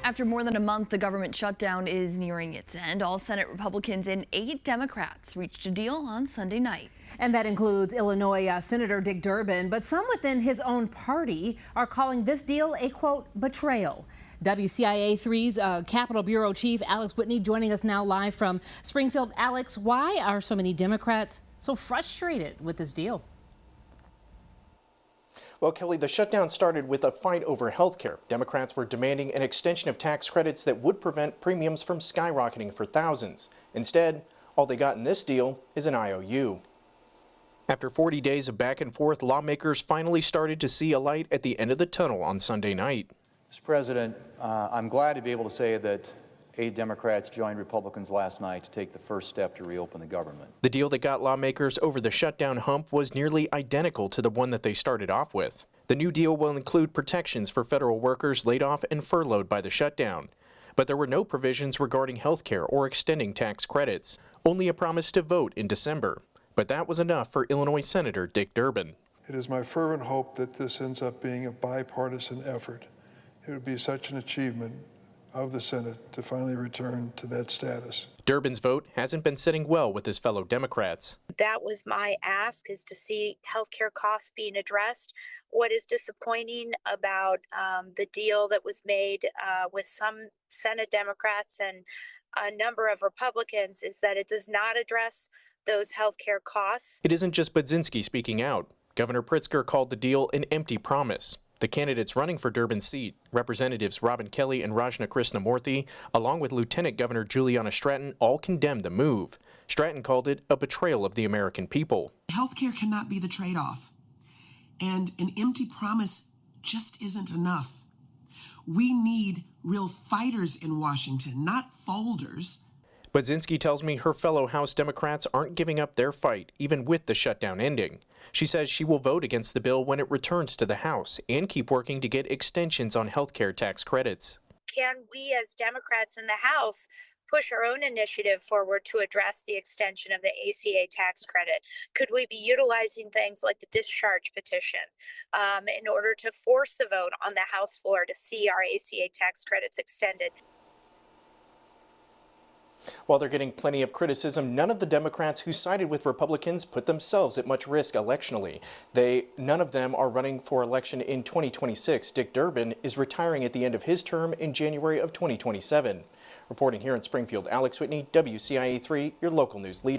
After more than a month, the government shutdown is nearing its end. All Senate Republicans and 8 Democrats reached a deal on Sunday night. And that includes Illinois Senator Dick Durbin, but some within his own party are calling this deal a, quote, betrayal. WCIA 3's Capitol Bureau Chief Alex Whitney joining us now live from Springfield. Alex, why are so many Democrats so frustrated with this deal? Well, Kelly, the shutdown started with a fight over health care. Democrats were demanding an extension of tax credits that would prevent premiums from skyrocketing for thousands. Instead, all they got in this deal is an IOU. After 40 days of back and forth, lawmakers finally started to see a light at the end of the tunnel on Sunday night. Mr. President, I'm glad to be able to say that 8 Democrats joined Republicans last night to take the first step to reopen the government. The deal that got lawmakers over the shutdown hump was nearly identical to the one that they started off with. The new deal will include protections for federal workers laid off and furloughed by the shutdown. But there were no provisions regarding health care or extending tax credits, only a promise to vote in December. But that was enough for Illinois Senator Dick Durbin. It is my fervent hope that this ends up being a bipartisan effort. It would be such an achievement of the Senate to finally return to that status. Durbin's vote hasn't been sitting well with his fellow Democrats. That was my ask, is to see healthcare costs being addressed. What is disappointing about the deal that was made with some Senate Democrats and a number of Republicans is that it does not address those healthcare costs. It isn't just Budzinski speaking out. Governor Pritzker called the deal an empty promise. The candidates running for Durbin's seat, Representatives Robin Kelly and Rajna Krishnamurthy, along with Lieutenant Governor Juliana Stratton, all condemned the move. Stratton called it a betrayal of the American people. Healthcare cannot be the trade-off, and an empty promise just isn't enough. We need real fighters in Washington, not folders. Budzinski tells me her fellow House Democrats aren't giving up their fight, even with the shutdown ending. She says she will vote against the bill when it returns to the House and keep working to get extensions on health care tax credits. Can we as Democrats in the House push our own initiative forward to address the extension of the ACA tax credit? Could we be utilizing things like the discharge petition in order to force a vote on the House floor to see our ACA tax credits extended? While they're getting plenty of criticism, none of the Democrats who sided with Republicans put themselves at much risk electionally. None of them are running for election in 2026. Dick Durbin is retiring at the end of his term in January of 2027. Reporting here in Springfield, Alex Whitney, WCIA 3, your local news leader.